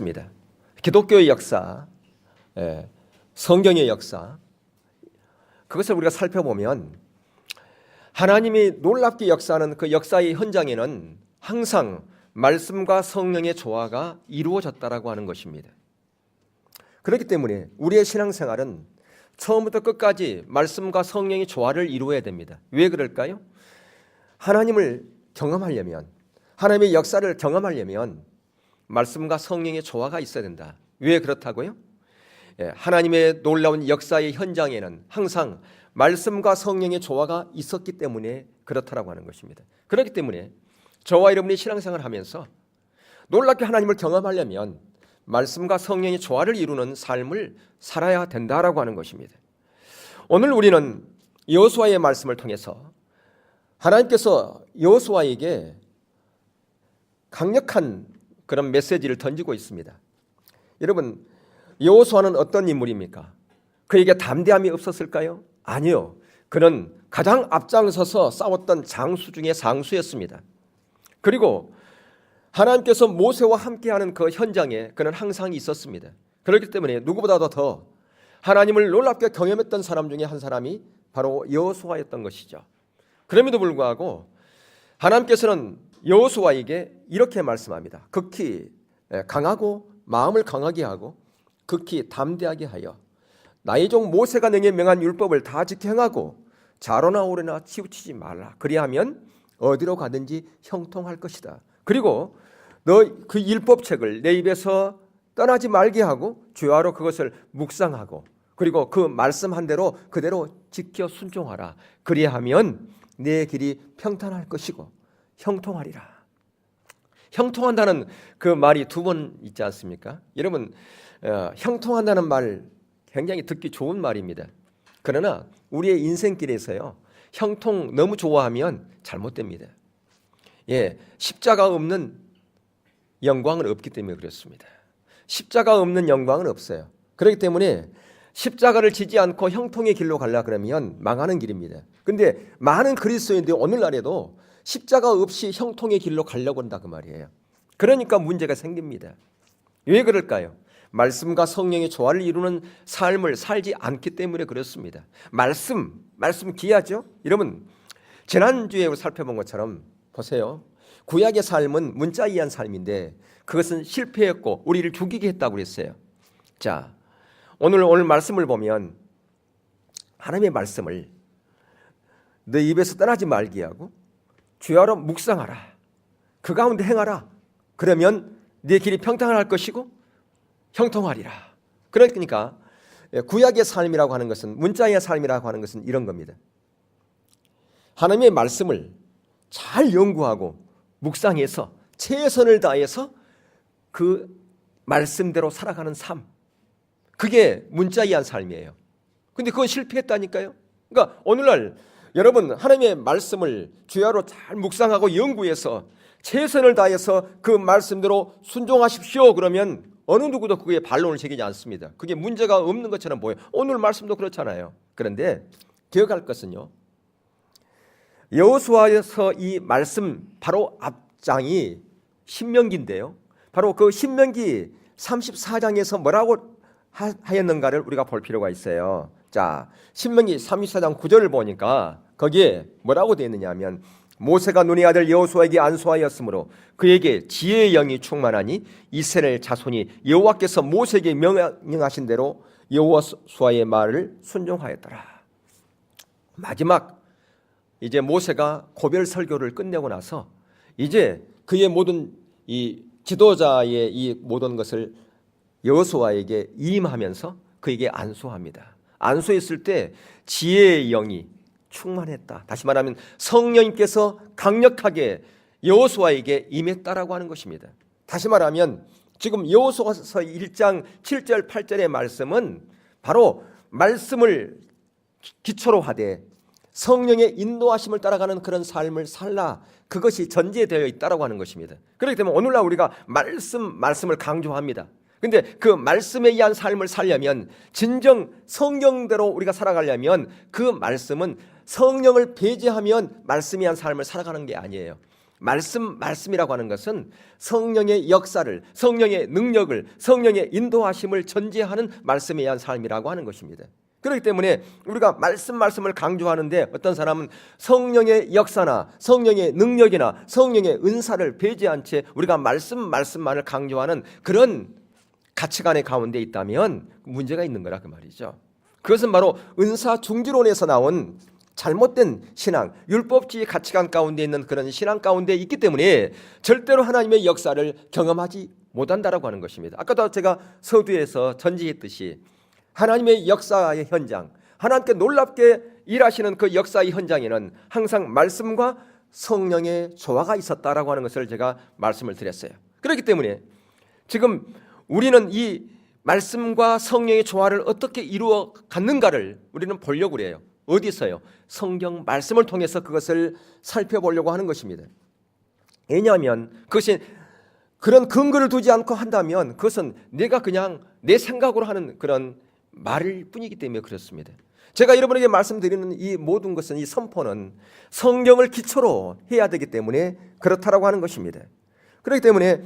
있습니다. 기독교의 역사, 성경의 역사, 그것을 우리가 살펴보면 하나님이 놀랍게 역사하는 그 역사의 현장에는 항상 말씀과 성령의 조화가 이루어졌다라고 하는 것입니다. 그렇기 때문에 우리의 신앙생활은 처음부터 끝까지 말씀과 성령의 조화를 이루어야 됩니다. 왜 그럴까요? 하나님을 경험하려면, 하나님의 역사를 경험하려면 말씀과 성령의 조화가 있어야 된다. 왜 그렇다고요? 하나님의 놀라운 역사의 현장에는 항상 말씀과 성령의 조화가 있었기 때문에 그렇다라고 하는 것입니다. 그렇기 때문에 저와 여러분이 신앙생활을 하면서 놀랍게 하나님을 경험하려면 말씀과 성령의 조화를 이루는 삶을 살아야 된다라고 하는 것입니다. 오늘 우리는 여호수아의 말씀을 통해서 하나님께서 여호수아에게 강력한 그런 메시지를 던지고 있습니다. 여러분, 여호수아는 어떤 인물입니까? 그에게 담대함이 없었을까요? 아니요. 그는 가장 앞장서서 싸웠던 장수 중에 장수였습니다. 그리고 하나님께서 모세와 함께하는 그 현장에 그는 항상 있었습니다. 그렇기 때문에 누구보다도 더 하나님을 놀랍게 경험했던 사람 중에 한 사람이 바로 여호수아였던 것이죠. 그럼에도 불구하고 하나님께서는 여호수아에게 이렇게 말씀합니다. 극히 강하고 마음을 강하게 하고 극히 담대하게 하여 나의 종 모세가 너에게 명한 율법을 다 지켜 행하고 좌로나 우로나 치우치지 말라. 그리하면 어디로 가든지 형통할 것이다. 그리고 너 그 율법책을 내 입에서 떠나지 말게 하고 주야로 그것을 묵상하고 그리고 그 말씀한 대로 그대로 지켜 순종하라. 그리하면 내 길이 평탄할 것이고 형통하리라. 형통한다는 그 말이 두 번 있지 않습니까? 여러분, 형통한다는 말 굉장히 듣기 좋은 말입니다. 그러나 우리의 인생길에서요, 형통 너무 좋아하면 잘못됩니다. 십자가 없는 영광은 없기 때문에 그렇습니다. 십자가 없는 영광은 없어요. 그렇기 때문에 십자가를 지지 않고 형통의 길로 가려고 그러면 망하는 길입니다. 그런데 많은 그리스도인들이 오늘날에도 십자가 없이 형통의 길로 가려고 한다 그 말이에요. 그러니까 문제가 생깁니다. 왜 그럴까요? 말씀과 성령의 조화를 이루는 삶을 살지 않기 때문에 그렇습니다. 말씀 귀하죠? 여러분, 지난주에 살펴본 것처럼 보세요. 구약의 삶은 문자이한 삶인데 그것은 실패했고 우리를 죽이게 했다고 그랬어요. 자, 오늘 말씀을 보면 하나님의 말씀을 너 입에서 떠나지 말게 하고 주야로 묵상하라. 그 가운데 행하라. 그러면 네 길이 평탄할 것이고 형통하리라. 그러니까 구약의 삶이라고 하는 것은, 문자의 삶이라고 하는 것은 이런 겁니다. 하나님의 말씀을 잘 연구하고 묵상해서 최선을 다해서 그 말씀대로 살아가는 삶, 그게 문자이한 삶이에요. 근데 그건 실패했다니까요. 그러니까 오늘날 여러분, 하나님의 말씀을 주야로 잘 묵상하고 연구해서 최선을 다해서 그 말씀대로 순종하십시오. 그러면 어느 누구도 그게 반론을 제기하지 않습니다. 그게 문제가 없는 것처럼 보여요. 오늘 말씀도 그렇잖아요. 그런데 기억할 것은요, 여호수아에서 이 말씀 바로 앞장이 신명기인데요, 바로 그 신명기 34장에서 뭐라고 하였는가를 우리가 볼 필요가 있어요. 자, 신명기 34장 9절을 보니까 거기에 뭐라고 되어 있느냐 하면, 모세가 눈의 아들 여호수아에게 안수하였으므로 그에게 지혜의 영이 충만하니 이스라엘 자손이 여호와께서 모세에게 명령하신 대로 여호수아의 말을 순종하였더라. 마지막 이제 모세가 고별 설교를 끝내고 나서 이제 그의 모든 이 지도자의 이 모든 것을 여호수아에게 임하면서 그에게 안수합니다. 안수했을 때 지혜의 영이 충만했다. 다시 말하면 성령님께서 강력하게 여호수아에게 임했다라고 하는 것입니다. 다시 말하면 지금 여호수아서 1장 7절 8절의 말씀은 바로 말씀을 기초로 하되 성령의 인도하심을 따라가는 그런 삶을 살라, 그것이 전제되어 있다라고 하는 것입니다. 그렇기 때문에 오늘날 우리가 말씀을 강조합니다. 근데 그 말씀에 의한 삶을 살려면, 진정 성경대로 우리가 살아가려면 그 말씀은 성령을 배제하면 말씀에 의한 삶을 살아가는 게 아니에요. 말씀이라고 하는 것은 성령의 역사를, 성령의 능력을, 성령의 인도하심을 전제하는 말씀에 의한 삶이라고 하는 것입니다. 그렇기 때문에 우리가 말씀을 강조하는데 어떤 사람은 성령의 역사나 성령의 능력이나 성령의 은사를 배제한 채 우리가 말씀만을 강조하는 그런 가치관의 가운데 있다면 문제가 있는 거라 그 말이죠. 그것은 바로 은사 중지론에서 나온 잘못된 신앙, 율법주의 가치관 가운데 있는 그런 신앙 가운데 있기 때문에 절대로 하나님의 역사를 경험하지 못한다라고 하는 것입니다. 아까도 제가 서두에서 전지했듯이 하나님의 역사의 현장, 하나님께 놀랍게 일하시는 그 역사의 현장에는 항상 말씀과 성령의 조화가 있었다라고 하는 것을 제가 말씀을 드렸어요. 그렇기 때문에 지금 우리는 이 말씀과 성령의 조화를 어떻게 이루어 갔는가를 우리는 보려고 그래요. 어디서요? 성경 말씀을 통해서 그것을 살펴보려고 하는 것입니다. 왜냐하면 그것이 그런 근거를 두지 않고 한다면 그것은 내가 그냥 내 생각으로 하는 그런 말일 뿐이기 때문에 그렇습니다. 제가 여러분에게 말씀드리는 이 모든 것은, 이 선포는 성경을 기초로 해야 되기 때문에 그렇다라고 하는 것입니다. 그렇기 때문에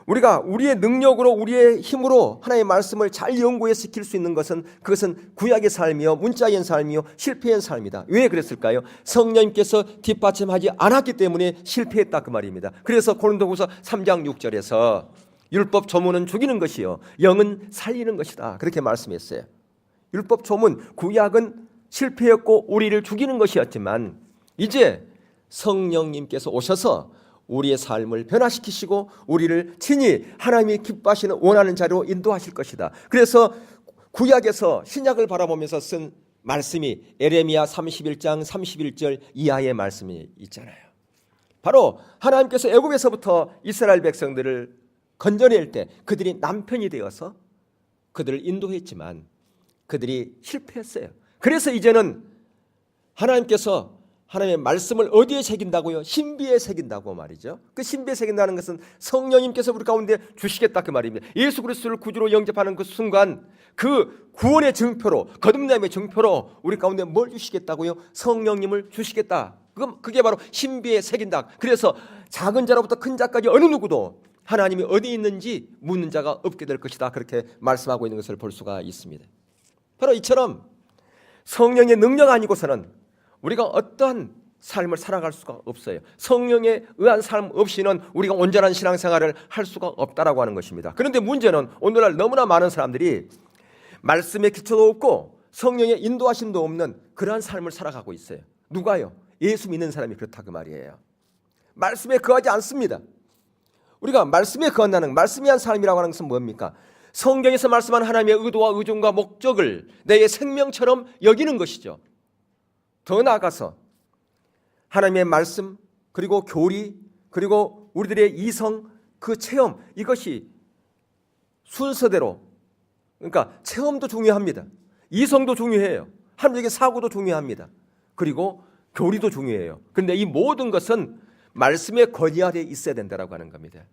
우리가 우리의 능력으로, 우리의 힘으로 하나님의 말씀을 잘 연구해서 지킬 수 있는 것은 그것은 구약의 삶이요, 문자의 삶이요, 실패의 삶이다. 왜 그랬을까요? 성령님께서 뒷받침하지 않았기 때문에 실패했다 그 말입니다. 그래서 고린도후서 3장 6절에서 율법 조문은 죽이는 것이요 영은 살리는 것이다 그렇게 말씀했어요. 율법 조문, 구약은 실패였고 우리를 죽이는 것이었지만 이제 성령님께서 오셔서 우리의 삶을 변화시키시고 우리를 친히 하나님이 기뻐하시는 원하는 자리로 인도하실 것이다. 그래서 구약에서 신약을 바라보면서 쓴 말씀이 에레미야 31장 31절 이하의 말씀이 있잖아요. 바로 하나님께서 애굽에서부터 이스라엘 백성들을 건져낼 때 그들이 남편이 되어서 그들을 인도했지만 그들이 실패했어요. 그래서 이제는 하나님께서 하나님의 말씀을 어디에 새긴다고요? 신비에 새긴다고 말이죠. 그 신비에 새긴다는 것은 성령님께서 우리 가운데 주시겠다 그 말입니다. 예수 그리스도를 구주로 영접하는 그 순간 그 구원의 증표로, 거듭남의 증표로 우리 가운데 뭘 주시겠다고요? 성령님을 주시겠다. 그게 바로 신비에 새긴다. 그래서 작은 자로부터 큰 자까지 어느 누구도 하나님이 어디 있는지 묻는 자가 없게 될 것이다. 그렇게 말씀하고 있는 것을 볼 수가 있습니다. 바로 이처럼 성령의 능력 아니고서는 우리가 어떠한 삶을 살아갈 수가 없어요. 성령에 의한 삶 없이는 우리가 온전한 신앙생활을 할 수가 없다라고 하는 것입니다. 그런데 문제는 오늘날 너무나 많은 사람들이 말씀의 기초도 없고 성령의 인도하심도 없는 그러한 삶을 살아가고 있어요. 누가요? 예수 믿는 사람이 그렇다 그 말이에요. 말씀에 거하지 않습니다. 우리가 말씀에 거한다는, 말씀에 한 삶이라고 하는 것은 뭡니까? 성경에서 말씀한 하나님의 의도와 의중과 목적을 내 생명처럼 여기는 것이죠. 더 나아가서 하나님의 말씀, 그리고 교리, 그리고 우리들의 이성, 그 체험, 이것이 순서대로, 그러니까 체험도 중요합니다. 이성도 중요해요. 하나님의 사고도 중요합니다. 그리고 교리도 중요해요. 그런데 이 모든 것은 말씀의 권위 아래 있어야 된다고 하는 겁니다.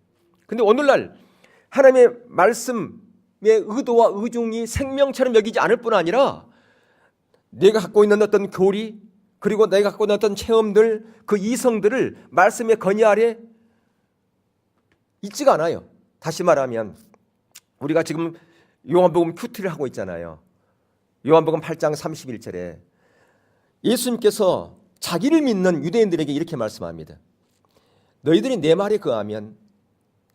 그런데 오늘날 하나님의 말씀의 의도와 의중이 생명처럼 여기지 않을 뿐 아니라 내가 갖고 있는 어떤 교리, 그리고 내가 갖고 있는 어떤 체험들, 그 이성들을 말씀의 권위 아래 있지가 않아요. 다시 말하면 우리가 지금 요한복음 큐티를 하고 있잖아요. 요한복음 8장 31절에 예수님께서 자기를 믿는 유대인들에게 이렇게 말씀합니다. 너희들이 내 말에 거하면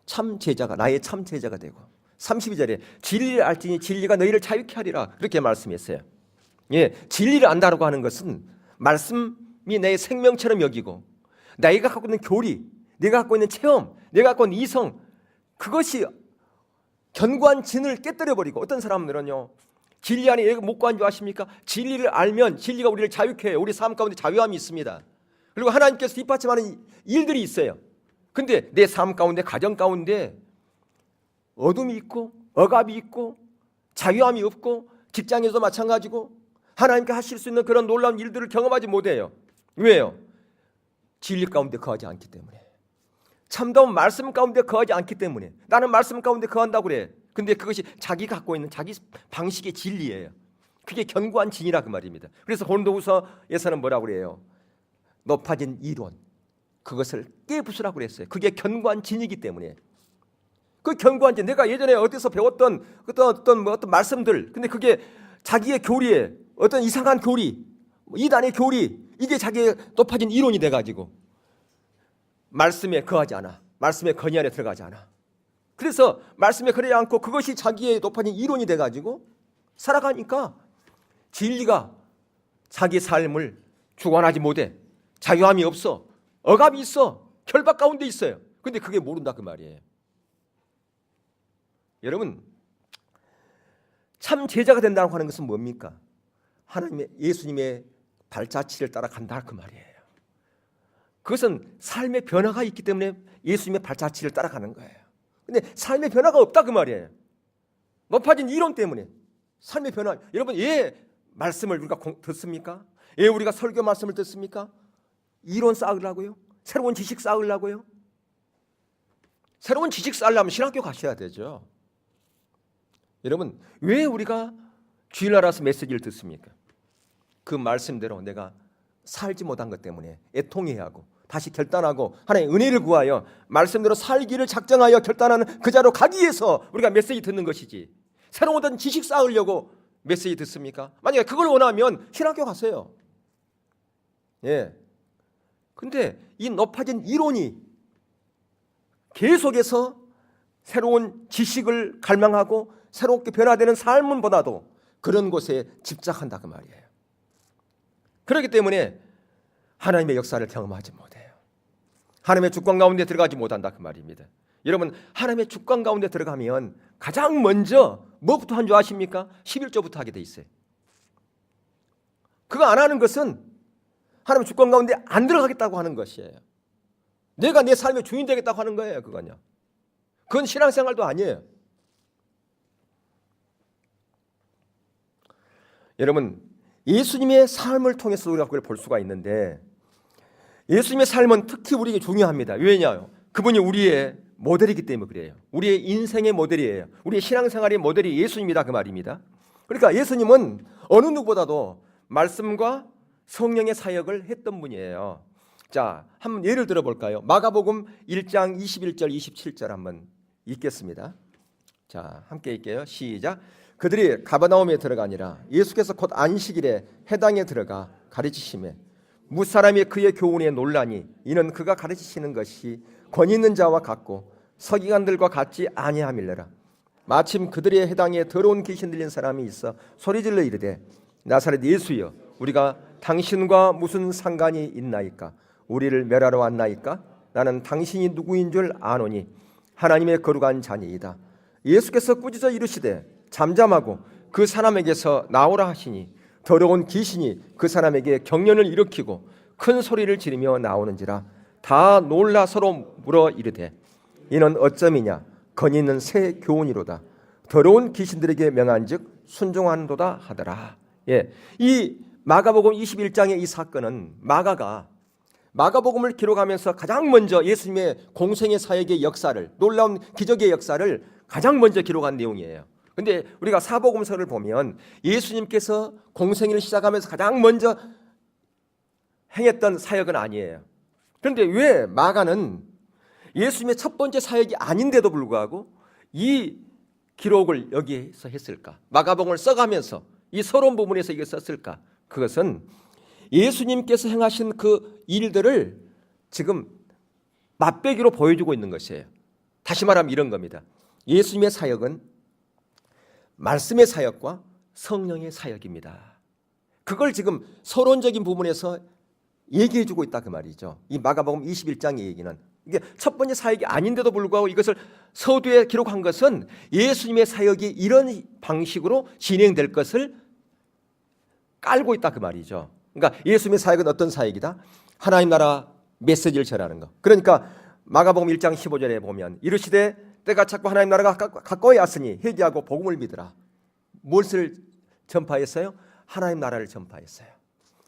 참 제자가, 나의 참 제자가 되고, 32절에 진리를 알지니 진리가 너희를 자유케 하리라 그렇게 말씀했어요. 예, 진리를 안다라고 하는 것은 말씀이 내 생명처럼 여기고 내가 갖고 있는 교리, 내가 갖고 있는 체험, 내가 갖고 있는 이성, 그것이 견고한 진을 깨뜨려버리고, 어떤 사람들은요 진리 안에 못 구한 줄 아십니까? 진리를 알면 진리가 우리를 자유케 해요. 우리 삶 가운데 자유함이 있습니다. 그리고 하나님께서 뒷받침하는 일들이 있어요. 근데 내 삶 가운데, 가정 가운데 어둠이 있고 억압이 있고 자유함이 없고 직장에서도 마찬가지고 하나님께 하실 수 있는 그런 놀라운 일들을 경험하지 못해요. 왜요? 진리 가운데 거하지 않기 때문에, 참다운 말씀 가운데 거하지 않기 때문에. 나는 말씀 가운데 거한다고 그래. 근데 그것이 자기가 갖고 있는 자기 방식의 진리예요. 그게 견고한 진이라 그 말입니다. 그래서 고린도후서에서는 뭐라고 그래요? 높아진 이론, 그것을 깨부수라고 그랬어요. 그게 견고한 진이기 때문에. 그 견고한 진, 내가 예전에 어디서 배웠던 어떤 말씀들, 근데 그게 자기의 교리에 어떤 이상한 교리, 이단의 교리, 이게 자기의 높아진 이론이 돼가지고 말씀에 거하지 않아. 말씀의 건의 안에 들어가지 않아. 그래서 말씀에 거하지 않고 그것이 자기의 높아진 이론이 돼가지고 살아가니까 진리가 자기 삶을 주관하지 못해. 자유함이 없어. 억압이 있어. 결박 가운데 있어요. 근데 그게 모른다 그 말이에요. 여러분, 참 제자가 된다고 하는 것은 뭡니까? 하나님의 예수님의 발자취를 따라간다 그 말이에요. 그것은 삶의 변화가 있기 때문에 예수님의 발자취를 따라가는 거예요. 근데 삶의 변화가 없다 그 말이에요. 높아진 이론 때문에 삶의 변화. 여러분, 말씀을 우리가 듣습니까? 우리가 설교 말씀을 듣습니까? 이론 쌓으려고요? 새로운 지식 쌓으려고요? 새로운 지식 쌓으려면 신학교 가셔야 되죠. 여러분, 왜 우리가 주일 알아서 메시지를 듣습니까? 그 말씀대로 내가 살지 못한 것 때문에 애통해야 하고 다시 결단하고 하나님의 은혜를 구하여 말씀대로 살기를 작정하여 결단하는 그 자로 가기 위해서 우리가 메시지 듣는 것이지, 새로운 어떤 지식 쌓으려고 메시지 듣습니까? 만약에 그걸 원하면 신학교 가세요. 근데 이 높아진 이론이 계속해서 새로운 지식을 갈망하고 새롭게 변화되는 삶은보다도 그런 곳에 집착한다 그 말이에요. 그렇기 때문에 하나님의 역사를 경험하지 못해요. 하나님의 주권 가운데 들어가지 못한다 그 말입니다. 여러분, 하나님의 주권 가운데 들어가면 가장 먼저 뭐부터 한 줄 아십니까? 11조부터 하게 돼 있어요. 그거 안 하는 것은 하나님의 주권 가운데 안 들어가겠다고 하는 것이에요. 내가 내 삶의 주인 되겠다고 하는 거예요. 그건요. 그건 신앙생활도 아니에요. 여러분, 예수님의 삶을 통해서 우리가 그걸 볼 수가 있는데, 예수님의 삶은 특히 우리에게 중요합니다. 왜냐요? 그분이 우리의 모델이기 때문에 그래요. 우리의 인생의 모델이에요. 우리의 신앙생활의 모델이 예수님이다 그 말입니다. 그러니까 예수님은 어느 누구보다도 말씀과 성령의 사역을 했던 분이에요. 자, 한번 예를 들어볼까요? 마가복음 1장 21절 27절 한번 읽겠습니다. 자, 함께 읽게요. 시작. 그들이 가버나움에 들어가니라. 예수께서 곧 안식일에 해당에 들어가 가르치시매 무사람이 그의 교훈에 놀라니 이는 그가 가르치시는 것이 권위 있는 자와 같고 서기관들과 같지 아니함일래라. 마침 그들의 해당에 더러운 귀신 들린 사람이 있어 소리질러 이르되 나사렛 예수여, 우리가 당신과 무슨 상관이 있나이까? 우리를 멸하러 왔나이까? 나는 당신이 누구인 줄 아노니 하나님의 거룩한 자니이다. 예수께서 꾸짖어 이르시되 잠잠하고 그 사람에게서 나오라 하시니 더러운 귀신이 그 사람에게 경련을 일으키고 큰 소리를 지르며 나오는지라. 다 놀라 서로 물어 이르되 이는 어쩌미냐? 권위 있는 새 교훈이로다. 더러운 귀신들에게 명한즉 순종한도다 하더라. 이 마가복음 21장의 이 사건은 마가가 마가복음을 기록하면서 가장 먼저 예수님의 공생의 사역의 역사를, 놀라운 기적의 역사를 가장 먼저 기록한 내용이에요. 근데 우리가 사복음서를 보면 예수님께서 공생애를 시작하면서 가장 먼저 행했던 사역은 아니에요. 그런데 왜 마가는 예수님의 첫 번째 사역이 아닌데도 불구하고 이 기록을 여기에서 했을까? 마가복음을 써가면서 이 서론 부분에서 이게 썼을까? 그것은 예수님께서 행하신 그 일들을 지금 맛배기로 보여주고 있는 것이에요. 다시 말하면 이런 겁니다. 예수님의 사역은 말씀의 사역과 성령의 사역입니다. 그걸 지금 서론적인 부분에서 얘기해주고 있다 그 말이죠. 이 마가복음 21장의 얘기는 이게 첫 번째 사역이 아닌데도 불구하고 이것을 서두에 기록한 것은 예수님의 사역이 이런 방식으로 진행될 것을 깔고 있다 그 말이죠. 그러니까 예수님의 사역은 어떤 사역이다? 하나님 나라 메시지를 전하는 거. 그러니까 마가복음 1장 15절에 보면 이르시되 때가 찼고 하나님 나라가 가까이 왔으니 회개하고 복음을 믿으라. 무엇을 전파했어요? 하나님 나라를 전파했어요.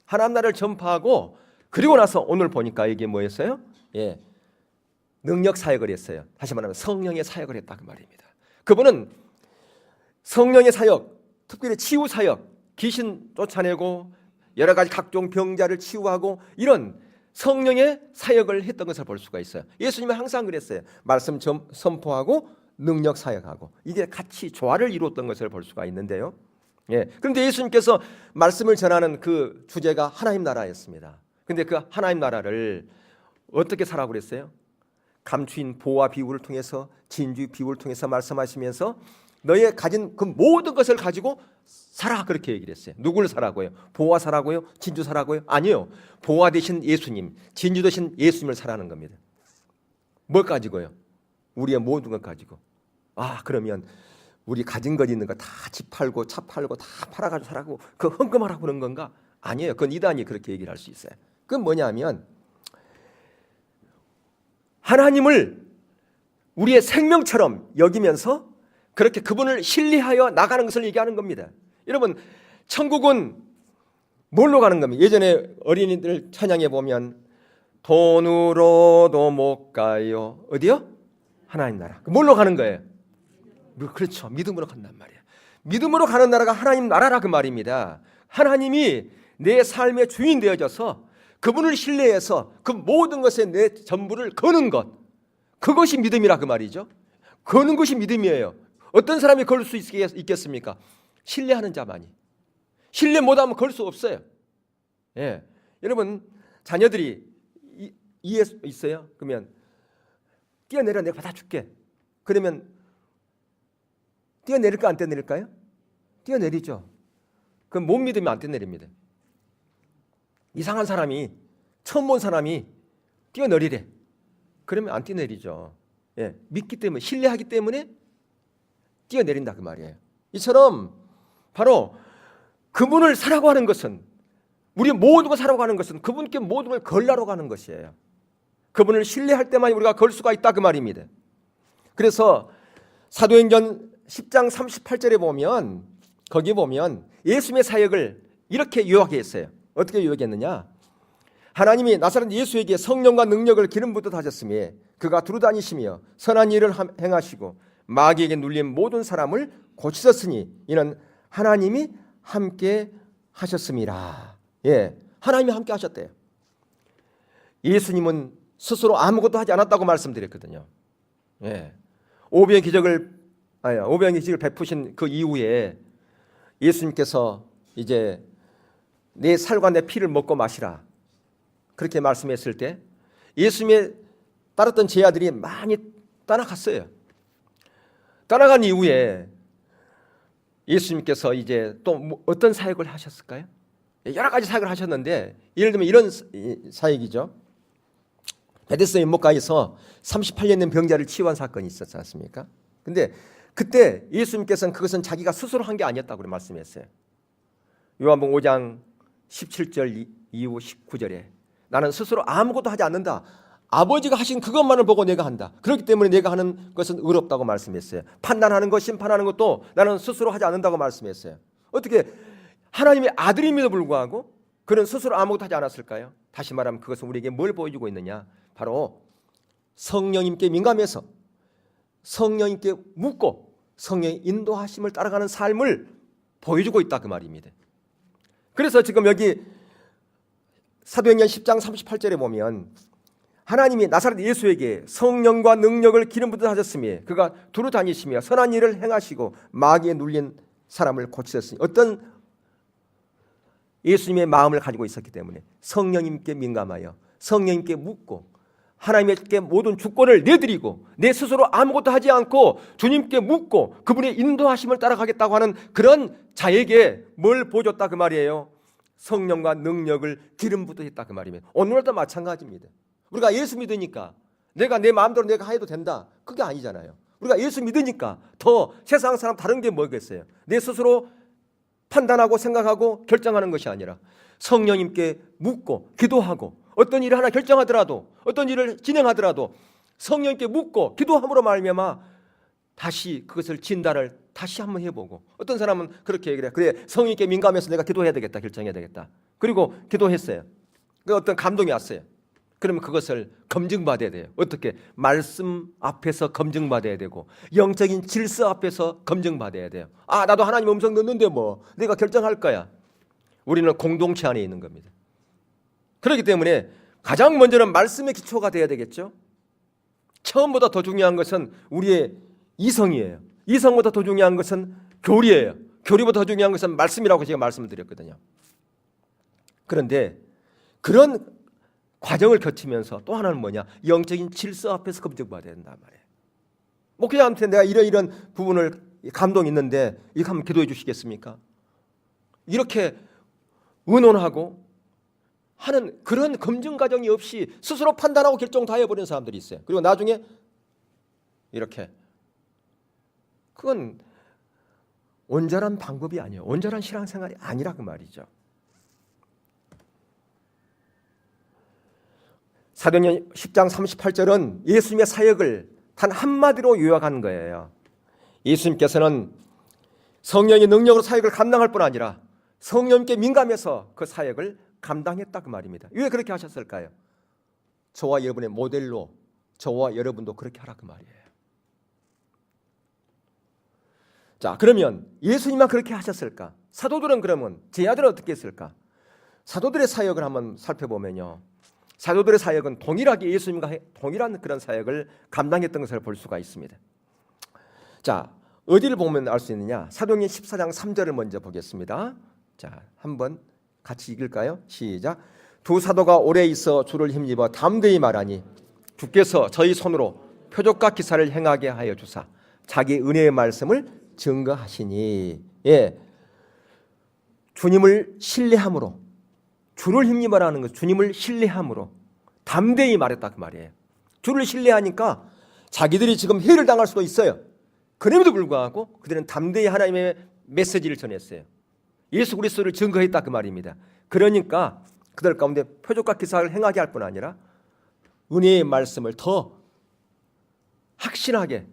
하나님 나라를 전파하고 그리고 나서 오늘 보니까 이게 뭐였어요? 능력 사역을 했어요. 다시 말하면 성령의 사역을 했다 그 말입니다. 그분은 성령의 사역, 특별히 치유 사역, 귀신 쫓아내고 여러 가지 각종 병자를 치유하고 이런 성령의 사역을 했던 것을 볼 수가 있어요. 예수님은 항상 그랬어요. 말씀 선포하고 능력 사역하고 이게 같이 조화를 이루었던 것을 볼 수가 있는데요. 예. 그런데 예수님께서 말씀을 전하는 그 주제가 하나님 나라였습니다. 근데 그 하나님 나라를 어떻게 살라고 그랬어요? 감추인 보화 비유를 통해서, 진주 비유를 통해서 말씀하시면서 너의 가진 그 모든 것을 가지고 살아, 그렇게 얘기를 했어요. 누구를 사라고요? 보화 사라고요? 진주 사라고요? 아니요. 보화 대신 예수님, 진주 대신 예수님을 사라는 겁니다. 뭘 가지고요? 우리의 모든 것 가지고. 아, 그러면 우리 가진 것 있는 거 다 집 팔고 차 팔고 다 팔아가지고 살라고 그 헌금하라고 그런 건가? 아니에요. 그건 이단이 그렇게 얘기를 할 수 있어요. 그건 뭐냐면 하나님을 우리의 생명처럼 여기면서 그렇게 그분을 신뢰하여 나가는 것을 얘기하는 겁니다. 여러분, 천국은 뭘로 가는 겁니까? 예전에 어린이들 찬양에 보면 돈으로도 못 가요. 어디요? 하나님 나라. 뭘로 가는 거예요? 그렇죠. 믿음으로 간단 말이에요. 믿음으로 가는 나라가 하나님 나라라 그 말입니다. 하나님이 내 삶의 주인 되어져서 그분을 신뢰해서 그 모든 것에 내 전부를 거는 것, 그것이 믿음이라 그 말이죠. 거는 것이 믿음이에요. 어떤 사람이 걸 수 있겠습니까? 신뢰하는 자만이. 신뢰 못하면 걸 수 없어요. 예. 여러분, 자녀들이 이해 있어요? 그러면 뛰어내려, 내가 받아줄게. 그러면 뛰어내릴까 안 뛰어내릴까요? 뛰어내리죠. 그럼 못 믿으면 안 뛰어내립니다. 이상한 사람이, 처음 본 사람이 뛰어내리래. 그러면 안 뛰어내리죠. 예. 믿기 때문에, 신뢰하기 때문에 뛰어내린다 그 말이에요. 이처럼 바로 그분을 사라고 하는 것은, 우리 모든 걸 사라고 하는 것은 그분께 모든 걸 걸라고 하는 것이에요. 그분을 신뢰할 때만 우리가 걸 수가 있다 그 말입니다. 그래서 사도행전 10장 38절에 보면, 거기 보면 예수님의 사역을 이렇게 요약했어요. 어떻게 요약했느냐? 하나님이 나사렛 예수에게 성령과 능력을 기름 붓듯 하셨으며 그가 두루다니시며 선한 일을 행하시고 마귀에게 눌린 모든 사람을 고치셨으니 이는 하나님이 함께 하셨음이라. 예, 하나님이 함께 하셨대요. 예수님은 스스로 아무것도 하지 않았다고 말씀드렸거든요. 예, 오병의 기적을 베푸신 그 이후에 예수님께서 이제 내 살과 내 피를 먹고 마시라 그렇게 말씀했을 때 예수님의 따랐던 제자들이 많이 떠나갔어요. 떠나간 이후에 예수님께서 이제 또 어떤 사역을 하셨을까요? 여러 가지 사역을 하셨는데 예를 들면 이런 사역이죠. 베데스다 연못가에서 38년 된 병자를 치유한 사건이 있었지 않습니까? 근데 그때 예수님께서는 그것은 자기가 스스로 한 게 아니었다고 말씀했어요. 요한복음 5장 17절 이후 19절에 나는 스스로 아무것도 하지 않는다. 아버지가 하신 그것만을 보고 내가 한다. 그렇기 때문에 내가 하는 것은 의롭다고 말씀했어요. 판단하는 것, 심판하는 것도 나는 스스로 하지 않는다고 말씀했어요. 어떻게 하나님의 아들임에도 불구하고 그는 스스로 아무것도 하지 않았을까요? 다시 말하면 그것은 우리에게 뭘 보여주고 있느냐? 바로 성령님께 민감해서 성령님께 묻고 성령의 인도하심을 따라가는 삶을 보여주고 있다 그 말입니다. 그래서 지금 여기 사도행전 10장 38절에 보면 하나님이 나사렛 예수에게 성령과 능력을 기름 붓듯 하셨으며 그가 두루 다니시며 선한 일을 행하시고 마귀에 눌린 사람을 고치셨으니 어떤 예수님의 마음을 가지고 있었기 때문에 성령님께 민감하여 성령님께 묻고 하나님께 모든 주권을 내드리고 내 스스로 아무것도 하지 않고 주님께 묻고 그분의 인도하심을 따라가겠다고 하는 그런 자에게 뭘 보여줬다 그 말이에요. 성령과 능력을 기름 붓듯 했다 그 말이면 오늘도 마찬가지입니다. 우리가 예수 믿으니까 내가 내 마음대로 내가 해도 된다. 그게 아니잖아요. 우리가 예수 믿으니까 더 세상 사람 다른 게 뭐겠어요? 내 스스로 판단하고 생각하고 결정하는 것이 아니라 성령님께 묻고 기도하고 어떤 일을 하나 결정하더라도 어떤 일을 진행하더라도 성령님께 묻고 기도함으로 말미암아 다시 그것을 진단을 다시 한번 해보고 어떤 사람은 그렇게 얘기를 해요. 그래 성령님께 민감해서 내가 기도해야 되겠다 결정해야 되겠다. 그리고 기도했어요. 그 어떤 감동이 왔어요. 그러면 그것을 검증받아야 돼요. 어떻게? 말씀 앞에서 검증받아야 되고 영적인 질서 앞에서 검증받아야 돼요. 아 나도 하나님 음성 듣는데 뭐 내가 결정할 거야. 우리는 공동체 안에 있는 겁니다. 그렇기 때문에 가장 먼저는 말씀의 기초가 되어야 되겠죠. 처음보다 더 중요한 것은 우리의 이성이에요. 이성보다 더 중요한 것은 교리예요. 교리보다 더 중요한 것은 말씀이라고 제가 말씀을 드렸거든요. 그런데 그런 과정을 거치면서 또 하나는 뭐냐? 영적인 질서 앞에서 검증받아야 된단 말이에요. 목회자한테 내가 이런 부분을 감동이 있는데 이거 한번 기도해 주시겠습니까? 이렇게 의논하고 하는 그런 검증 과정이 없이 스스로 판단하고 결정 다 해버리는 사람들이 있어요. 그리고 나중에 이렇게, 그건 온전한 방법이 아니에요. 온전한 신앙생활이 아니라 그 말이죠. 사도행전 10장 38절은 예수님의 사역을 단 한마디로 요약한 거예요. 예수님께서는 성령의 능력으로 사역을 감당할 뿐 아니라 성령께 민감해서 그 사역을 감당했다 그 말입니다. 왜 그렇게 하셨을까요? 저와 여러분의 모델로 저와 여러분도 그렇게 하라 그 말이에요. 자, 그러면 예수님만 그렇게 하셨을까? 사도들은 그러면 제자들은 어떻게 했을까? 사도들의 사역을 한번 살펴보면요, 사도들의 사역은 동일하게 예수님과 동일한 그런 사역을 감당했던 것을 볼 수가 있습니다. 자, 어디를 보면 알 수 있느냐? 사도행전 14장 3절을 먼저 보겠습니다. 자, 한번 같이 읽을까요? 시작. 두 사도가 오래 있어 주를 힘입어 담대히 말하니 주께서 저희 손으로 표적과 기사를 행하게 하여 주사 자기 은혜의 말씀을 증거하시니. 예, 주님을 신뢰함으로, 주를 힘입어라는 것, 주님을 신뢰함으로 담대히 말했다 그 말이에요. 주를 신뢰하니까 자기들이 지금 해를 당할 수도 있어요. 그럼에도 불구하고 그들은 담대히 하나님의 메시지를 전했어요. 예수 그리스도를 증거했다 그 말입니다. 그러니까 그들 가운데 표적과 기사를 행하게 할 뿐 아니라 은혜의 말씀을 더 확실하게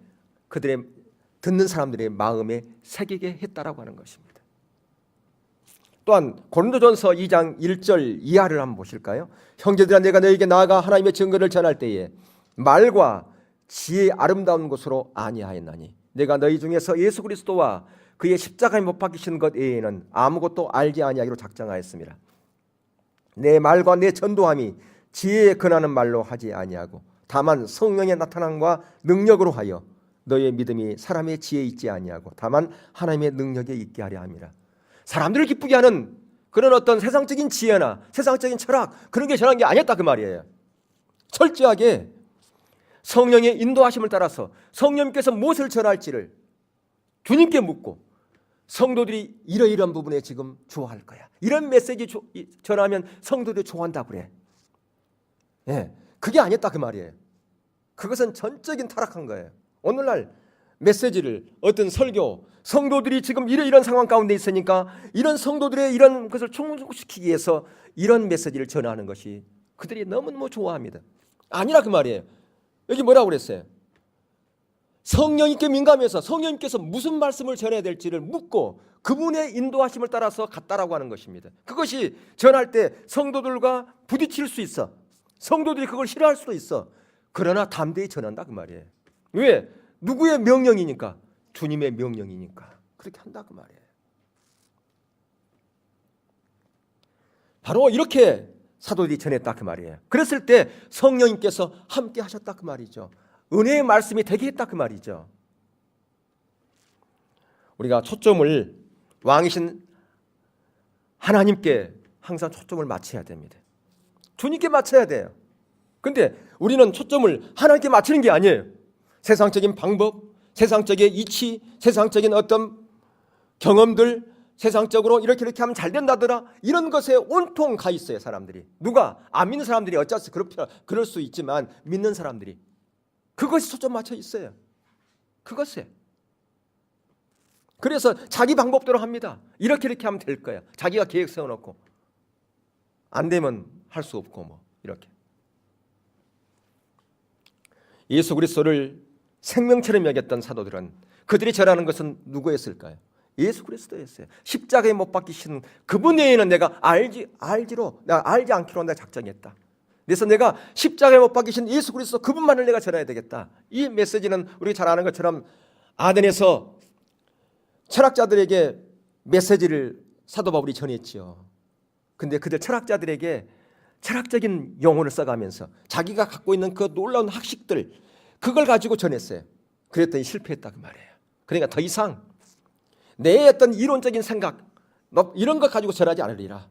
그들의 듣는 사람들의 마음에 새기게 했다라고 하는 것입니다. 또한 고린도전서 2장 1절 이하를 한번 보실까요? 형제들아, 내가 너에게 나아가 하나님의 증거를 전할 때에 말과 지혜의 아름다운 것으로 아니하였나니 내가 너희 중에서 예수 그리스도와 그의 십자가에 못 박히신 것 외에는 아무것도 알지 아니하기로 작정하였습니다. 내 말과 내 전도함이 지혜에 근하는 말로 하지 아니하고 다만 성령의 나타남과 능력으로 하여 너의 믿음이 사람의 지혜에 있지 아니하고 다만 하나님의 능력에 있게 하려 함이라. 사람들을 기쁘게 하는 그런 어떤 세상적인 지혜나 세상적인 철학, 그런 게 전한 게 아니었다 그 말이에요. 철저하게 성령의 인도하심을 따라서 성령께서 무엇을 전할지를 주님께 묻고 성도들이 이러이러한 부분에 지금 좋아할 거야, 이런 메시지 전하면 성도들이 좋아한다 그래. 예, 그게 아니었다 그 말이에요. 그것은 전적인 타락한 거예요. 오늘날 메시지를, 어떤 설교, 성도들이 지금 이런 상황 가운데 있으니까 이런 성도들의 이런 것을 충족시키기 위해서 이런 메시지를 전하는 것이 그들이 너무너무 좋아합니다. 아니라 그 말이에요. 여기 뭐라고 그랬어요? 성령님께 민감해서 성령님께서 무슨 말씀을 전해야 될지를 묻고 그분의 인도하심을 따라서 갔다라고 하는 것입니다. 그것이 전할 때 성도들과 부딪힐 수 있어. 성도들이 그걸 싫어할 수도 있어. 그러나 담대히 전한다 그 말이에요. 왜? 누구의 명령이니까? 주님의 명령이니까 그렇게 한다 그 말이에요. 바로 이렇게 사도들이 전했다 그 말이에요. 그랬을 때 성령님께서 함께 하셨다 그 말이죠. 은혜의 말씀이 되게 했다 그 말이죠. 우리가 초점을 왕이신 하나님께 항상 초점을 맞춰야 됩니다. 주님께 맞춰야 돼요. 근데 우리는 초점을 하나님께 맞추는 게 아니에요. 세상적인 방법, 세상적인 이치, 세상적인 어떤 경험들, 세상적으로 이렇게 하면 잘 된다더라, 이런 것에 온통 가 있어요 사람들이. 누가? 안 믿는 사람들이 어쩌서 그럴 수 있지만 믿는 사람들이 그것이 초점 맞춰 있어요. 그것에. 그래서 자기 방법대로 합니다. 이렇게 하면 될 거야. 자기가 계획 세워놓고 안 되면 할 수 없고 뭐 이렇게. 예수 그리스도를 생명처럼 여겼던 사도들은 그들이 전하는 것은 누구였을까요? 예수 그리스도였어요. 십자가에 못 박히신 그분 외에는 내가 알지 않기로 내가 작정했다. 그래서 내가 십자가에 못 박히신 예수 그리스도 그분만을 내가 전해야 되겠다. 이 메시지는 우리가 잘 아는 것처럼 아덴에서 철학자들에게 메시지를 사도 바울이 전했죠. 근데 그들 철학자들에게 철학적인 용어를 써가면서 자기가 갖고 있는 그 놀라운 학식들 그걸 가지고 전했어요. 그랬더니 실패했다 그 말이에요. 그러니까 더 이상 내 어떤 이론적인 생각 이런 것 가지고 전하지 않으리라.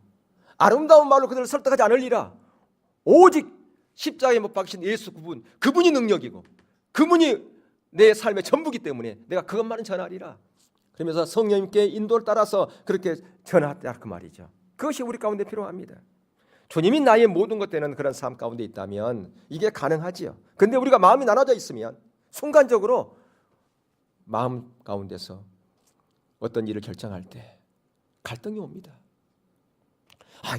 아름다운 말로 그들을 설득하지 않으리라. 오직 십자가에 못 박힌 예수 그분이 능력이고 그분이 내 삶의 전부기 때문에 내가 그것만은 전하리라. 그러면서 성령님께 인도를 따라서 그렇게 전하라 그 말이죠. 그것이 우리 가운데 필요합니다. 주님이 나의 모든 것 되는 그런 삶 가운데 있다면 이게 가능하지요. 그런데 우리가 마음이 나눠져 있으면 순간적으로 마음 가운데서 어떤 일을 결정할 때 갈등이 옵니다.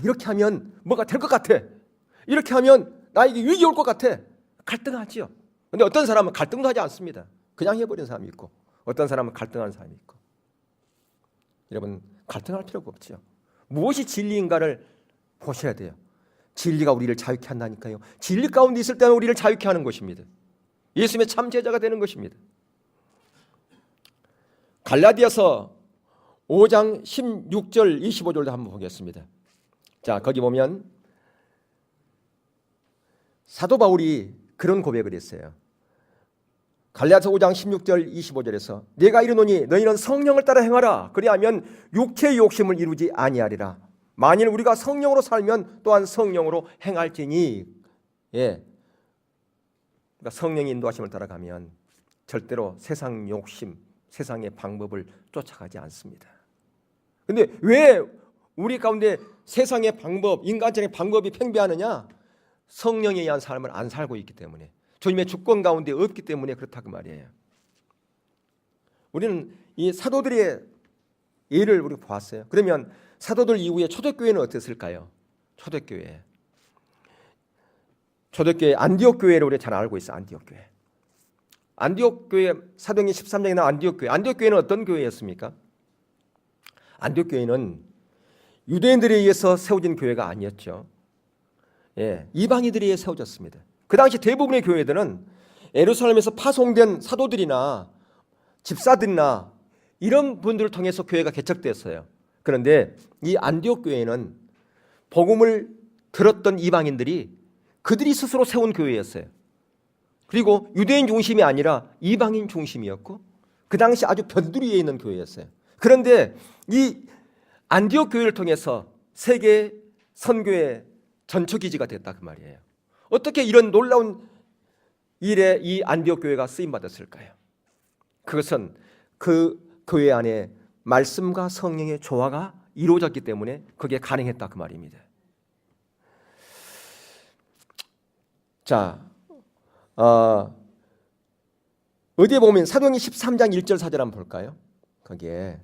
이렇게 하면 뭐가 될 것 같아. 이렇게 하면 나에게 위기 올 것 같아. 갈등하지요. 그런데 어떤 사람은 갈등도 하지 않습니다. 그냥 해버리는 사람이 있고 어떤 사람은 갈등하는 사람이 있고. 여러분 갈등할 필요가 없죠. 무엇이 진리인가를 보셔야 돼요. 진리가 우리를 자유케 한다니까요. 진리 가운데 있을 때는 우리를 자유케 하는 것입니다. 예수님의 참 제자가 되는 것입니다. 갈라디아서 5장 16절 25절도 한번 보겠습니다. 자, 거기 보면 사도 바울이 그런 고백을 했어요. 갈라디아서 5장 16절 25절에서 내가 이르노니 너희는 성령을 따라 행하라. 그리하면 육체의 욕심을 이루지 아니하리라. 만일 우리가 성령으로 살면 또한 성령으로 행할지니. 그러니까 성령의 인도하심을 따라가면 절대로 세상 욕심, 세상의 방법을 쫓아가지 않습니다. 그런데 왜 우리 가운데 세상의 방법, 인간적인 방법이 팽배하느냐? 성령에 의한 삶을 안 살고 있기 때문에, 주님의 주권 가운데 없기 때문에 그렇다고 말이에요. 우리는 이 사도들의 예를 우리 보았어요. 그러면 사도들 이후에 초대교회는 어땠을까요? 초대교회 안디옥 교회를 우리 잘 알고 있어요. 안디옥 교회 사도행전 13장에 나온 안디옥 교회는 어떤 교회였습니까? 안디옥 교회는 유대인들에 의해서 세워진 교회가 아니었죠. 이방인들에 의해 세워졌습니다. 그 당시 대부분의 교회들은 예루살렘에서 파송된 사도들이나 집사들이나 이런 분들을 통해서 교회가 개척됐어요. 그런데 이 안디옥 교회는 복음을 들었던 이방인들이 그들이 스스로 세운 교회였어요. 그리고 유대인 중심이 아니라 이방인 중심이었고 그 당시 아주 변두리에 있는 교회였어요. 그런데 이 안디옥 교회를 통해서 세계 선교의 전초기지가 됐다 그 말이에요. 어떻게 이런 놀라운 일에 이 안디옥 교회가 쓰임받았을까요? 그것은 그 교회 안에 말씀과 성령의 조화가 이루어졌기 때문에 그게 가능했다 그 말입니다. 자, 어디에 보면 사도행전 13장 1절 4절 한번 볼까요? 거기에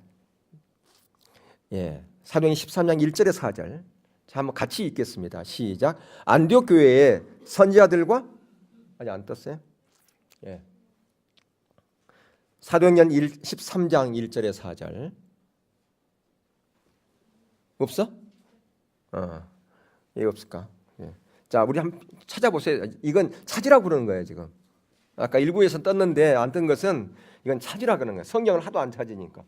사도행전 13장 1절에 4절 자, 한번 같이 읽겠습니다. 시작. 안디옥 교회의 선지자들과 아니 안 떴어요? 사도행전 13장 1절에 4절 없어? 이거 없을까? 자, 우리 한번 찾아보세요. 이건 찾으라고 그러는 거예요 지금. 아까 일부에서 떴는데 안 뜬 것은 이건 찾으라 그러는 거예요. 성경을 하도 안 찾으니까.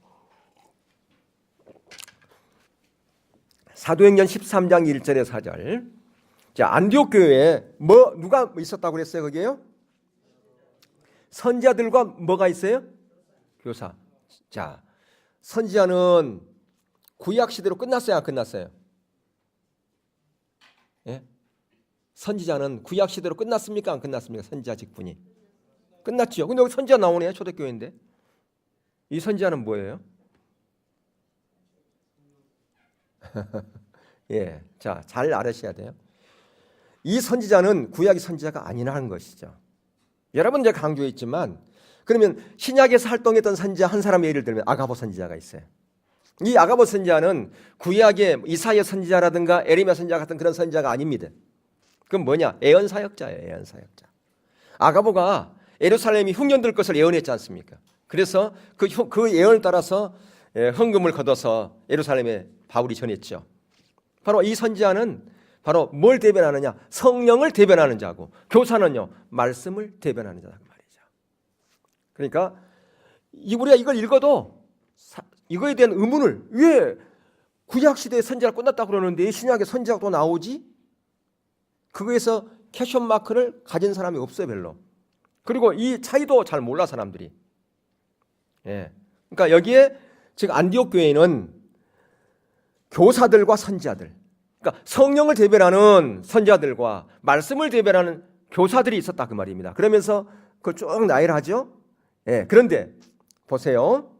사도행전 13장 1절에 4절. 자, 안디옥 교회에 누가 있었다고 그랬어요 거기에요? 선지자들과 뭐가 있어요? 교사. 자, 선지자는 구약 시대로 끝났어요, 안 끝났어요? 선지자는 구약 시대로 끝났습니까, 안 끝났습니까? 선지자 직분이 끝났죠. 근데 여기 선지자 나오네요, 초대교회인데. 이 선지자는 뭐예요? 자, 잘 알으셔야 돼요. 이 선지자는 구약의 선지자가 아니라는 것이죠. 여러분 제가 강조했지만, 그러면 신약에서 활동했던 선지자 한 사람의 예를 들면 아가보 선지자가 있어요. 이 아가보 선지자는 구약의 이사야 선지자라든가 에레미야 선지자 같은 그런 선지자가 아닙니다. 그건 뭐냐? 예언사역자예요. 예언사역자. 아가보가 예루살렘이 흉년될 것을 예언했지 않습니까? 그래서 그 예언을 따라서 헌금을 걷어서 예루살렘에 바울이 전했죠. 바로 이 선지자는 바로 뭘 대변하느냐? 성령을 대변하는 자고, 교사는요 말씀을 대변하는 자다 그 말이죠. 그러니까 우리가 이걸 읽어도 이거에 대한 의문을, 왜 구약 시대의 선지자가 끝났다고 그러는데 신약의 선지자가 또 나오지? 그거에서 캐션 마크를 가진 사람이 없어요, 별로. 그리고 이 차이도 잘 몰라 사람들이. 예. 그러니까 여기에 지금 안디옥 교회는 교사들과 선지자들, 그러니까 성령을 대변하는 선지자들과 말씀을 대변하는 교사들이 있었다 그 말입니다. 그러면서 그걸 쭉 나열하죠. 예. 그런데 보세요.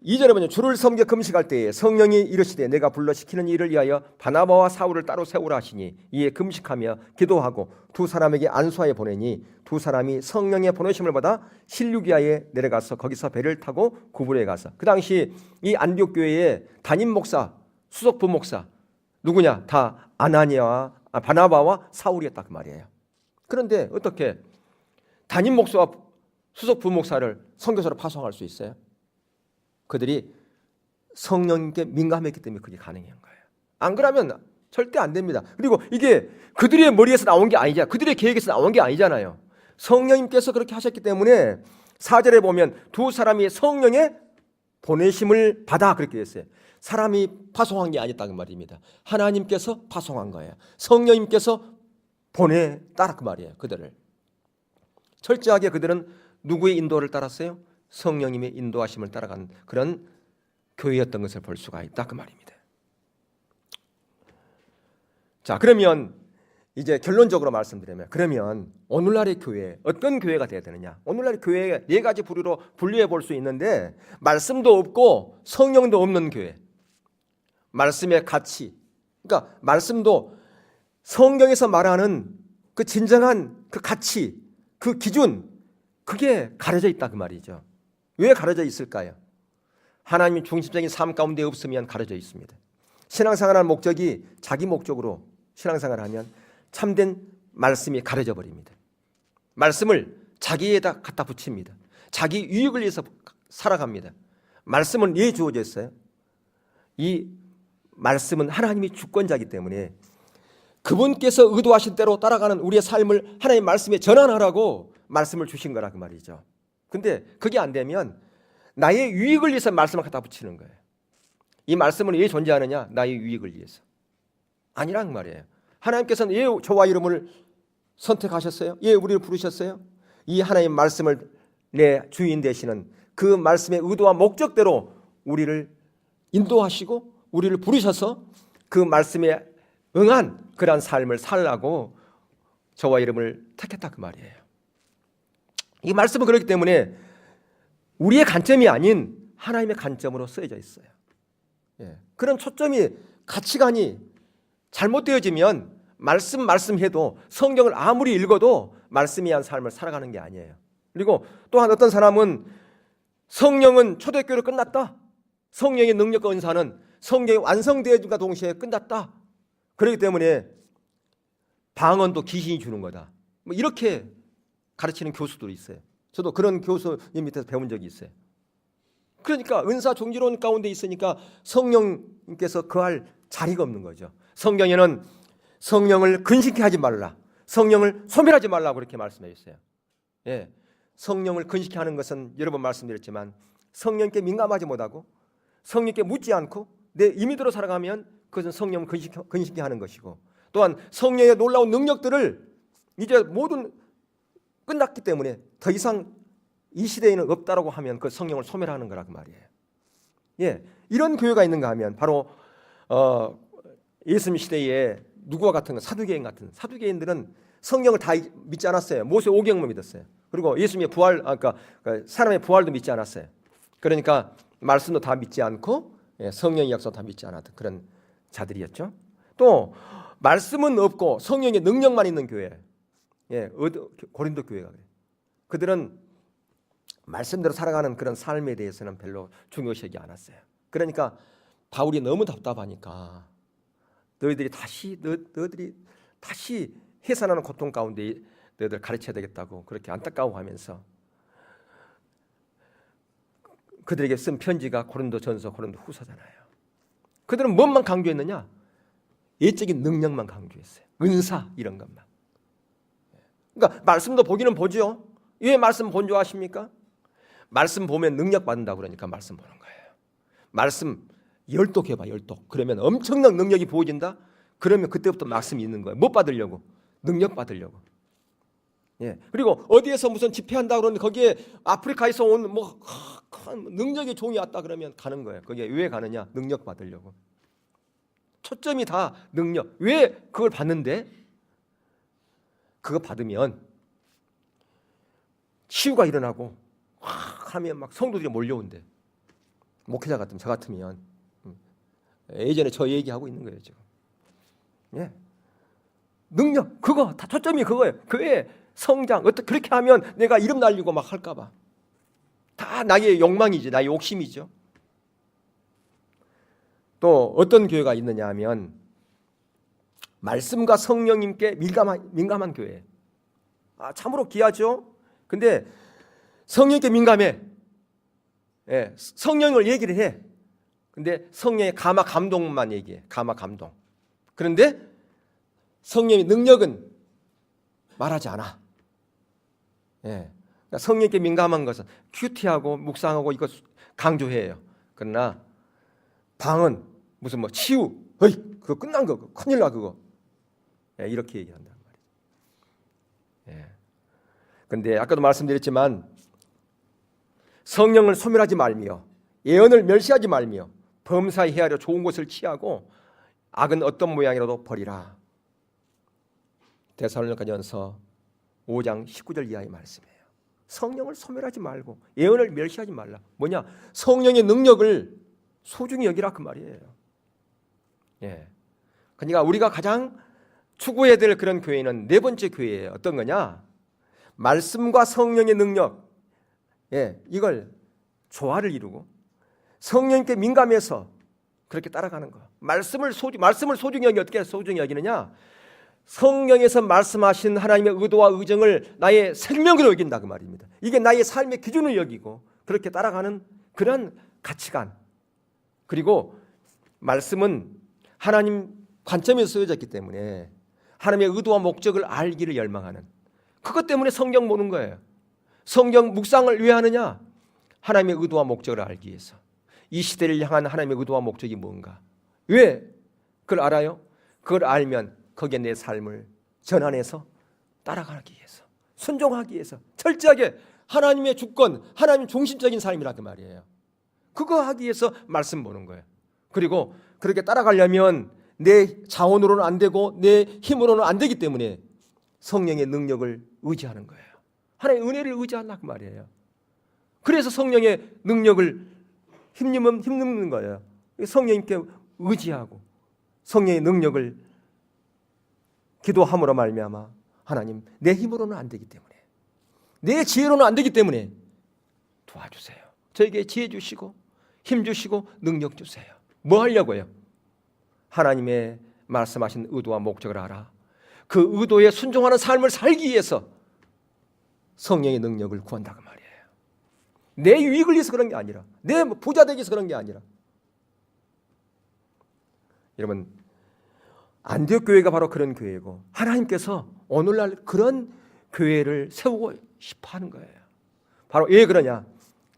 2절에 보면 주를 섬겨 금식할 때에 성령이 이르시되 내가 불러 시키는 일을 위하여 바나바와 사울을 따로 세우라 하시니 이에 금식하며 기도하고 두 사람에게 안수하여 보내니 두 사람이 성령의 보내심을 받아 실루기아에 내려가서 거기서 배를 타고 구브로에 가서 그 당시 이 안디옥 교회의 담임 목사, 수석 부목사 누구냐? 다 아나니아와 바나바와 사울이었다 그 말이에요. 그런데 어떻게 담임 목사와 수석 부목사를 선교사로 파송할 수 있어요? 그들이 성령님께 민감했기 때문에 그게 가능한 거예요. 안 그러면 절대 안 됩니다. 그리고 이게 그들의 머리에서 나온 게 아니잖아요. 그들의 계획에서 나온 게 아니잖아요. 성령님께서 그렇게 하셨기 때문에 4절에 보면 두 사람이 성령의 보내심을 받아 그렇게 했어요. 사람이 파송한 게 아니었다는 말입니다. 하나님께서 파송한 거예요. 성령님께서 보내따라 그 말이에요. 그들을 철저하게 그들은 누구의 인도를 따랐어요? 성령님의 인도하심을 따라간 그런 교회였던 것을 볼 수가 있다 그 말입니다. 자, 그러면 이제 결론적으로 말씀드리면 그러면 오늘날의 교회 어떤 교회가 되어야 되느냐? 오늘날의 교회 네 가지 부류로 분류해 볼 수 있는데 말씀도 없고 성령도 없는 교회, 말씀의 가치, 그러니까 말씀도 성경에서 말하는 그 진정한 그 가치, 그 기준, 그게 가려져 있다 그 말이죠. 왜 가려져 있을까요? 하나님 중심적인 삶 가운데 없으면 가려져 있습니다. 신앙생활하는 목적이 자기 목적으로 신앙생활을 하면 참된 말씀이 가려져 버립니다. 말씀을 자기에다 갖다 붙입니다. 자기 유익을 위해서 살아갑니다. 말씀은 왜 주어져 있어요? 이 말씀은 하나님이 주권자이기 때문에 그분께서 의도하신 대로 따라가는 우리의 삶을 하나님의 말씀에 전환하라고 말씀을 주신 거라 그 말이죠. 근데 그게 안 되면 나의 유익을 위해서 말씀을 갖다 붙이는 거예요. 이 말씀은 왜 존재하느냐? 나의 유익을 위해서. 아니란 말이에요. 하나님께서는 왜 저와 이름을 선택하셨어요? 왜 우리를 부르셨어요? 이 하나님의 말씀을 내 주인 되시는 그 말씀의 의도와 목적대로 우리를 인도하시고 우리를 부르셔서 그 말씀에 응한 그러한 삶을 살라고 저와 이름을 택했다 그 말이에요. 이 말씀은 그렇기 때문에 우리의 관점이 아닌 하나님의 관점으로 쓰여져 있어요. 예. 그런 초점이 가치관이 잘못되어지면 말씀해도 성경을 아무리 읽어도 말씀에 의한 삶을 살아가는 게 아니에요. 그리고 또한 어떤 사람은 성령은 초대교회로 끝났다. 성령의 능력과 은사는 성경이 완성되어진과 동시에 끝났다. 그렇기 때문에 방언도 귀신이 주는 거다. 뭐 이렇게 가르치는 교수들이 있어요. 저도 그런 교수님 밑에서 배운 적이 있어요. 그러니까 은사 종지론 가운데 있으니까 성령님께서 거할 자리가 없는 거죠. 성경에는 성령을 근심케 하지 말라, 성령을 소멸하지 말라 그렇게 말씀해 주세요. 예, 성령을 근심케 하는 것은 여러 번 말씀드렸지만 성령께 민감하지 못하고 성령께 묻지 않고 내 임의대로 살아가면 그것은 성령을 근심케 하는 것이고, 또한 성령의 놀라운 능력들을 이제 모든 끝났기 때문에 더 이상 이 시대에는 없다라고 하면 그 성령을 소멸하는 거라고 말이에요. 예, 이런 교회가 있는가 하면 바로 예수님 시대에 누구와 같은 거, 사두개인 같은, 사두개인들은 성령을 다 믿지 않았어요. 모세 오경만 믿었어요. 그리고 예수님의 부활, 그러니까 사람의 부활도 믿지 않았어요. 그러니까 말씀도 다 믿지 않고 성령의 약속 다 믿지 않았던 그런 자들이었죠. 또 말씀은 없고 성령의 능력만 있는 교회, 예, 고린도 교회가 그래요. 그들은 말씀대로 살아가는 그런 삶에 대해서는 별로 중요시하지 않았어요. 그러니까 바울이 너무 답답하니까 너희들이 다시 해산하는 고통 가운데 너희들 가르쳐야 되겠다고 그렇게 안타까워하면서 그들에게 쓴 편지가 고린도전서, 고린도후서잖아요. 그들은 뭔만 강조했느냐? 예적인 능력만 강조했어요. 은사 이런 것만. 그러니까 말씀도 보기는 보죠. 왜 말씀 본조하십니까? 말씀 보면 능력 받는다고 그러니까 말씀 보는 거예요. 말씀 열독해봐, 열독. 그러면 엄청난 능력이 부어진다? 그러면 그때부터 말씀이 있는 거예요. 못 받으려고. 능력 받으려고. 예. 그리고 어디에서 무슨 집회한다 그러는데 거기에 아프리카에서 온 뭐 능력의 종이 왔다 그러면 가는 거예요. 거기에 왜 가느냐? 능력 받으려고. 초점이 다 능력. 왜 그걸 받는데? 그거 받으면 치유가 일어나고 하면 막 성도들이 몰려온대. 목회자 같으면 저 같으면 예전에 저 얘기하고 있는 거예요 지금. 예. 능력 그거 다 초점이 그거예요. 교회 성장 어떻게 그렇게 하면 내가 이름 날리고 막 할까봐 다 나의 욕망이지, 나의 욕심이죠. 또 어떤 교회가 있느냐 하면 말씀과 성령님께 민감한 교회. 참으로 귀하죠. 근데 성령님께 민감해. 예, 성령을 얘기를 해. 근데 성령의 감화 감동만 얘기해. 감화 감동. 그런데 성령의 능력은 말하지 않아. 예. 그러니까 성령께 민감한 것은 큐티하고 묵상하고 이거 강조해요. 그러나 방은 무슨 뭐 치유, 어이 그거 끝난 거, 큰일 나 그거. 예, 이렇게 얘기한단 말이에요. 예. 근데 아까도 말씀드렸지만 성령을 소멸하지 말며 예언을 멸시하지 말며 범사에 헤아려 좋은 것을 취하고 악은 어떤 모양이라도 버리라. 데살로니가전서 5장 19절 이하의 말씀이에요. 성령을 소멸하지 말고 예언을 멸시하지 말라. 뭐냐? 성령의 능력을 소중히 여기라 그 말이에요. 예. 그러니까 우리가 가장 추구해야 될 그런 교회는 네 번째 교회예요. 어떤 거냐? 말씀과 성령의 능력, 예, 이걸 조화를 이루고 성령께 민감해서 그렇게 따라가는 거. 말씀을 소중히 여기 어떻게 소중히 여기느냐? 성령에서 말씀하신 하나님의 의도와 의정을 나의 생명으로 여긴다 그 말입니다. 이게 나의 삶의 기준을 여기고 그렇게 따라가는 그런 가치관. 그리고 말씀은 하나님 관점에서 쓰여졌기 때문에 하나님의 의도와 목적을 알기를 열망하는 그것 때문에 성경 보는 거예요. 성경 묵상을 왜 하느냐? 하나님의 의도와 목적을 알기 위해서. 이 시대를 향한 하나님의 의도와 목적이 뭔가? 왜 그걸 알아요? 그걸 알면 거기에 내 삶을 전환해서 따라가기 위해서, 순종하기 위해서 철저하게 하나님의 주권, 하나님 중심적인 삶이라 그 말이에요. 그거 하기 위해서 말씀 보는 거예요. 그리고 그렇게 따라가려면 내 자원으로는 안 되고 내 힘으로는 안 되기 때문에 성령의 능력을 의지하는 거예요. 하나님의 은혜를 의지한다 그 말이에요. 그래서 성령의 능력을 힘입는 거예요. 성령님께 의지하고 성령의 능력을 기도함으로 말미암아 하나님 내 힘으로는 안 되기 때문에 내 지혜로는 안 되기 때문에 도와주세요. 저에게 지혜 주시고 힘 주시고 능력 주세요. 뭐 하려고요? 하나님의 말씀하신 의도와 목적을 알아 그 의도에 순종하는 삶을 살기 위해서 성령의 능력을 구한다고 말이에요. 내 유익을 위해서 그런 게 아니라 내 부자 되기 위해서 그런 게 아니라. 여러분 안디옥 교회가 바로 그런 교회고 하나님께서 오늘날 그런 교회를 세우고 싶어 하는 거예요. 바로 왜 그러냐?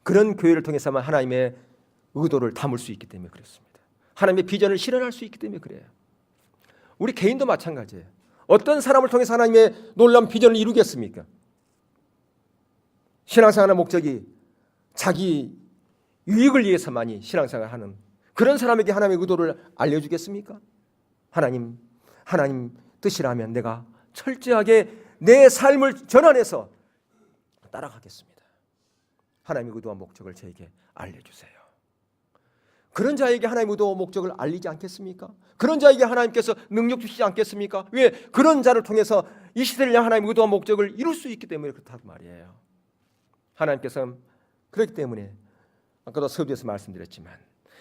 그런 교회를 통해서만 하나님의 의도를 담을 수 있기 때문에 그렇습니다. 하나님의 비전을 실현할 수 있기 때문에 그래요. 우리 개인도 마찬가지예요. 어떤 사람을 통해서 하나님의 놀라운 비전을 이루겠습니까? 신앙생활의 목적이 자기 유익을 위해서만이 신앙생활을 하는 그런 사람에게 하나님의 의도를 알려주겠습니까? 하나님 뜻이라면 내가 철저하게 내 삶을 전환해서 따라가겠습니다. 하나님의 의도와 목적을 저에게 알려주세요. 그런 자에게 하나님의 의도와 목적을 알리지 않겠습니까? 그런 자에게 하나님께서 능력 주시지 않겠습니까? 왜? 그런 자를 통해서 이 시대를 향한 하나님의 의도와 목적을 이룰 수 있기 때문에 그렇다고 말이에요. 하나님께서는 그렇기 때문에 아까도 서두에서 말씀드렸지만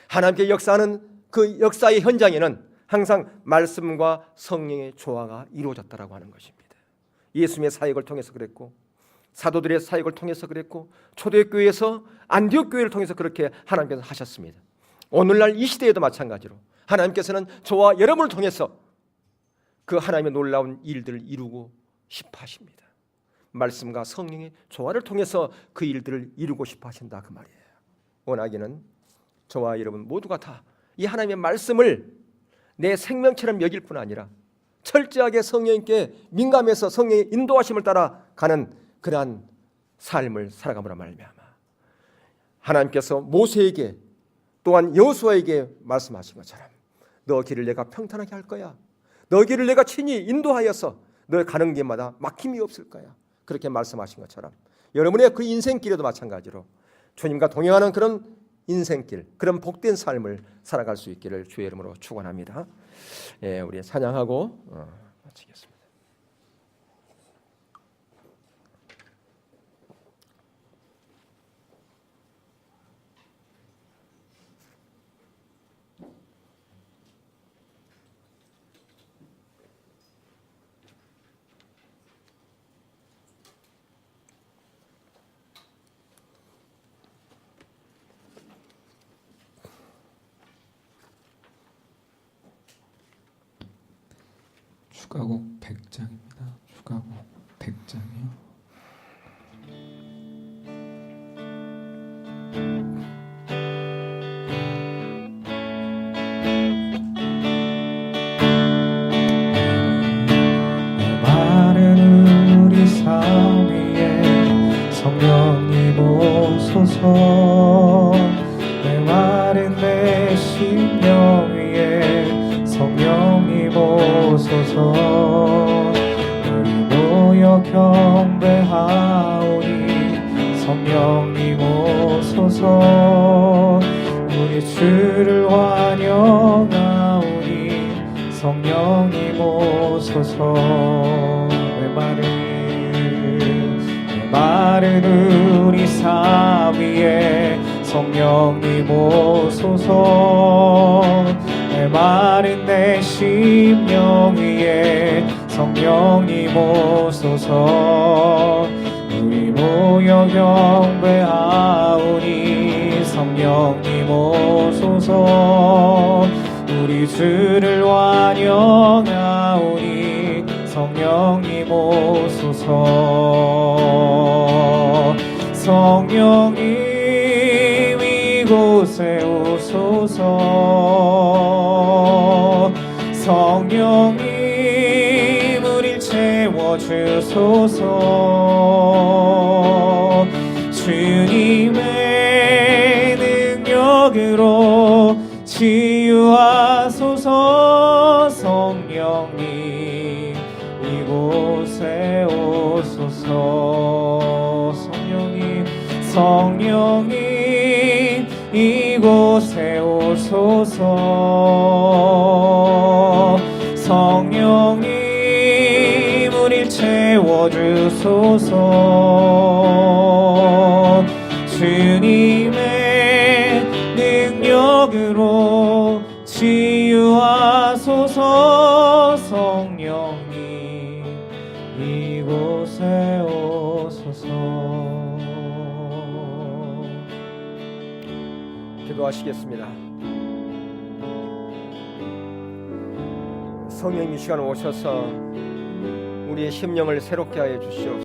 하나님께 역사하는 그 역사의 현장에는 항상 말씀과 성령의 조화가 이루어졌다라고 하는 것입니다. 예수님의 사역을 통해서 그랬고 사도들의 사역을 통해서 그랬고 초대교회에서 안디옥 교회를 통해서 그렇게 하나님께서 하셨습니다. 오늘날 이 시대에도 마찬가지로 하나님께서는 저와 여러분을 통해서 그 하나님의 놀라운 일들을 이루고 싶어 하십니다. 말씀과 성령의 조화를 통해서 그 일들을 이루고 싶어 하신다 그 말이에요. 원하기는 저와 여러분 모두가 다 이 하나님의 말씀을 내 생명처럼 여길 뿐 아니라 철저하게 성령님께 민감해서 성령의 인도하심을 따라 가는 그러한 삶을 살아감으로 말미암아 하나님께서 모세에게 또한 여호수아에게 말씀하신 것처럼 너 길을 내가 평탄하게 할 거야. 너 길을 내가 친히 인도하여서 너 가는 길마다 막힘이 없을 거야. 그렇게 말씀하신 것처럼 여러분의 그 인생길에도 마찬가지로 주님과 동행하는 그런 인생길, 그런 복된 삶을 살아갈 수 있기를 주의 이름으로 축원합니다. 예, 우리 찬양하고 마치겠습니다. 추가곡 100장입니다. 추가곡 100장이요. 마른 우리 삶 위에 성령님 오소서. 마른 내 심령 위에 성령님 오소서. 우리 모여 경배하오니 성령님 오소서. 우리 주를 환영하오니 성령님 오소서. 메마른 우리 삶 위에 성령님 오소서. 메마른 내 심령 위에 성령님 오소서. 우리 모여 경배하오니 성령님 오소서. 우리 주를 환영하오니 성령님 오소서. 성령님 이곳에 오소서. 성령님 우릴 채워주소서. 주님의 능력으로 치유하소서. 성령님 이곳에 오소서. 성령님 이곳에 오소서. 성령님 우릴 채워주소서. 주님의 능력으로 치유하소서. 성령님 이곳에 오소서. 기도하시겠습니다. 성령님 이 시간 오셔서 우리의 심령을 새롭게 하여 주시옵소서.